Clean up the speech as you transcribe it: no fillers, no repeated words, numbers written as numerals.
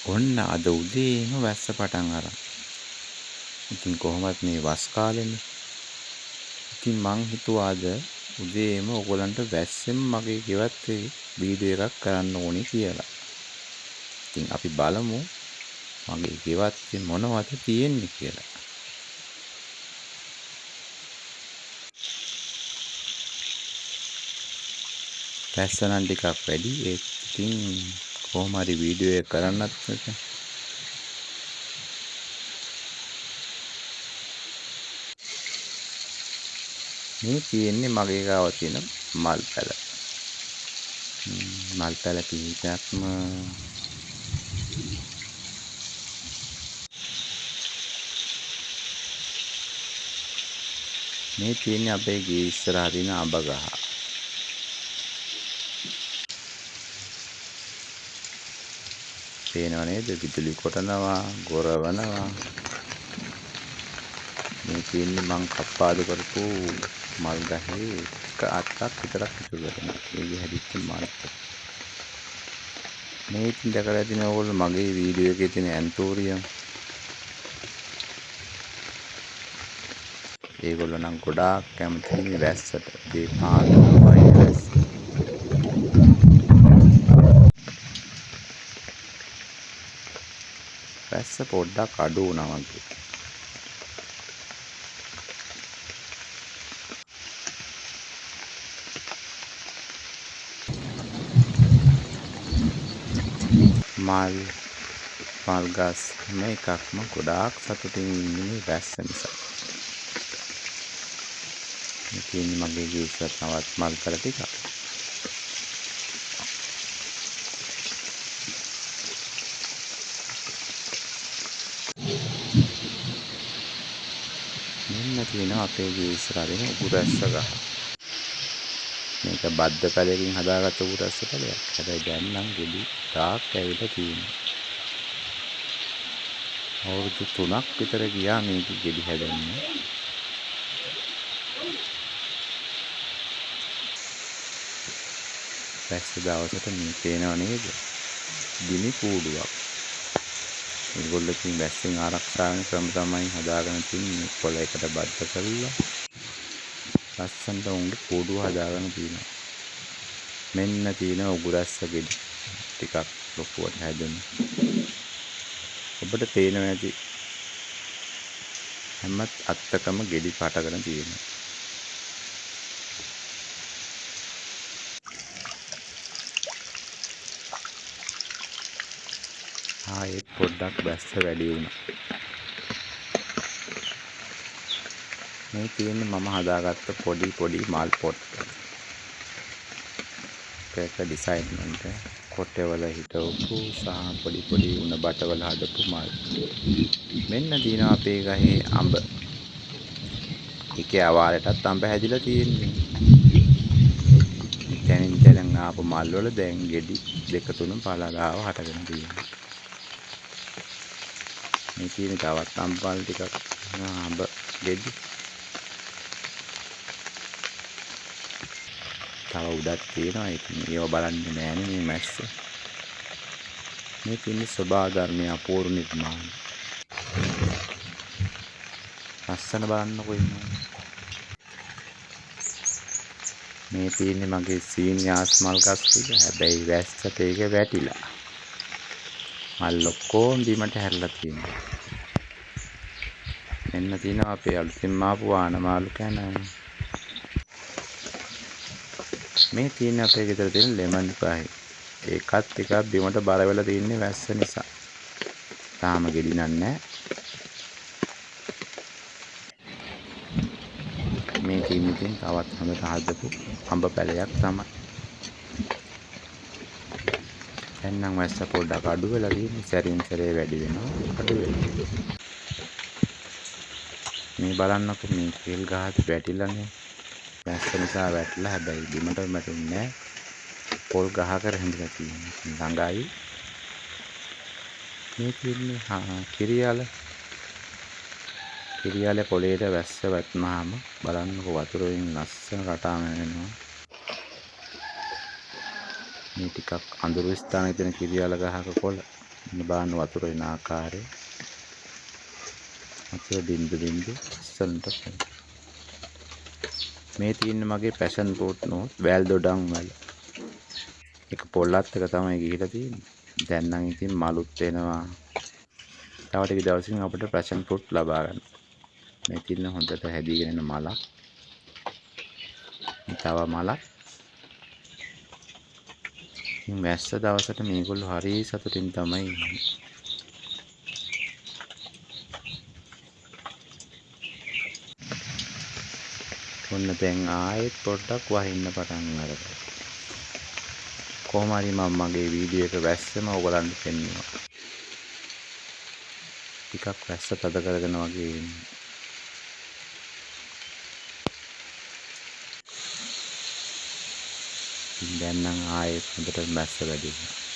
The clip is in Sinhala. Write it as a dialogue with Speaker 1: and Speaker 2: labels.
Speaker 1: ඔන්න අද උදේම වැස්ස පටන් අරන්. ඉතින් කොහොමත් මේ වස් කාලෙනේ. ඉතින් මං හිතුවා අද උදේම ඔයගලන්ට වැස්සෙන් මගේ ගෙවත්තේ වීඩියෝ එකක් කරන්න ඕනේ කියලා. ඉතින් අපි බලමු මගේ ගෙවත්තේ මොනවද තියෙන්නේ කියලා. වැස්ස නම් ටිකක් වැඩි. ඉතින් කොහොම හරි වීඩියෝ එක කරන්නත් ඕනේ. මේ තියෙන්නේ මගේ ගාව තියෙන මල් පැල. මල් පැල කිහිපයක්ම මේ තියෙන්නේ අපේ ගේ ඉස්සරහා තියෙන අඹ ගහ. පේනව නේද? විදුලි කොටනවා, ගොරවනවා. මේ තියෙන්නේ මං කප්පාදු කරපු මල් ගහේ එක අත්තක් විතරක් ඉතුරු කරනවා. ඒකේ හැදිච්ච මල්. මේ ඉතින් දැකලා තියෙන ඕගොල්ලෝ මගේ වීඩියෝ එකේ තියෙන ඇන්තෝරියම්. ඒගොල්ලෝ නම් ගොඩාක් කැමති මේ වැස්සට. ඒ පාරම වයින් වැස්ස. වැස්ස පොඩ්ඩක් අඩු වුණා වගේ. මල් ගස් හැම එකක්ම ගොඩාක් සතුටින් ඉන්නේ වැස්ස නිසා. මේ තියෙන්නේ මගේ ගේ ඉස්සර තවත් මල් පැල ටිකක්. මෙන්න තියෙනවා අපේ ගේ ඉස්සරහ තියෙන උගුරැස්ස ගහ. මේක බද්ද පැලයකින් හදාගත්ත උගුරැස්ස පැලයක්. හැබැයි දැන් නම් ගෙඩි තාක් ඇවිල්ලා තියෙනවා. අවුරුදු 3ක් විතර ගියා මේක ගෙඩි හැදෙන්න. වැස්ස දවසට මේ පේනව නේද? ගිනි කූඩුවක්. මේගොල්ලෝ ඉතින් වැස්සෙන් ආරක්ෂා වෙන ක්‍රම තමයි හදාගෙන තින්නේ. කොළයකට බද්ධ කරලා ලස්සනට උන්ගේ කූඩුව හදාගෙන තියෙනවා. මෙන්න තියෙන උගුරැස්ස ගෙඩි ටිකක් ලොකුවට හැදෙන. ඔබට පේනවා ඇති හැම අත්තකම ගෙඩි පාටගෙන තියෙනවා. ආයෙත් පොඩ්ඩක් වැස්ස වැඩි වුණා. මේ තියෙන්නේ මම හදාගත්ත පොඩි මල් පොට්. ඒක ඩිසයින්මන්ට් කොටේවල හිටවපු සහ පොඩි උණ බටවල හදපු මල්. මෙන්න තියෙනවා අපේ ගහේ අඹ. ඒකේ අවාරයටත් අඹ හැදිලා තියෙන්නේ. තැනින් තැනින් ආපු මල් වල දැන් ගෙඩි දෙක තුන පළලාව හටගෙන තියෙනවා. මේ තියෙන තවත් අඹල් ටිකක් අඹ ගෙඩි. තව උඩක් තියෙනවා. ඉතින් ඒව බලන්නේ නෑනේ මේ මැස්ස. මේ තියෙන්නේ සබා ධර්මයේ අපූර්ව නිර්මාණ. ලස්සන බලන්නකො ඉන්නවා. මේ තියෙන්නේ මගේ සීනියාස් මල් ගස් ටික. හැබැයි වැස්සට ඒක වැටිලා. මල් ඔක්කොම බිමට හැරලා තියෙනවා. මෙන්න තියෙනවා අපේ අලුතින්ම ආපු ආනමාලු කන. මේ තියෙන්නේ අපේ ගෙදර තියෙන ලෙමන් පහයි. ඒකත් ටිකක් බිමට බර වෙලා තින්නේ වැස්ස නිසා. තාම ගෙඩි නෑ. මේ තියෙන්නේ තවත් හොඳට හදපු අඹ පැලයක් තමයි. දැන් නම් වැස්ස පොඩ්ඩක් අඩු වෙලා තියෙන්නේ. සැරින් සැරේ වැඩි වෙනවා. අඩු වෙනවා. මේ බලන්නකො මේ කෙල් ගහත් වැටිලානේ. වැස්ස නිසා වැටිලා. හැබැයි බිමට වැටුන්නේ නෑ. පොල් ගහකට හැඳලා තියෙනවා. ළඟයි. මේ තියෙන්නේ කිරියාල පොළේට වැස්ස වැටුනහම බලන්නකො වතුර වලින් ලස්සන රටාම වෙනවා. මේ ටිකක් අඳුරු ස්ථානයේ තියෙන කිරියාල ගහක කොළ ඉන්න බලන්න වතුර එන ආකාරය. වතුර බින්දු බින්දු ඉස්සලට මේ තියෙන්නේ මගේ පැෂන් ෆෘට් නෝත් වැල් දොඩම් වල. එක පොල්ලත් එක තමයි ගිහිලා තියෙන්නේ. දැන් නම් ඉතින් මලුත් එනවා. තව ටික දවසකින් අපිට පැෂන් ෆෘට් ලබා ගන්න. මේ තියෙන හොඳට හැදීගෙන එන මලක්. තව මලක්. ඉතින් වැස්ස දවසට මේගොල්ලෝ හරිය සතුටින් තමයි ඉන්නේ. ඔන්න දැන් ආයෙත් පොඩ්ඩක් වහින්න පටන් අරගත්තා. කොහොම හරි මම මගේ වීඩියෝ එක වැස්සම ඔයගලන්ට පෙන්නුවා. ටිකක් වැස්ස තද කරගෙන වගේ එන්නේ. දැන් නම් ආයෙත් හොඳට වැස්ස වැඩි වෙනවා.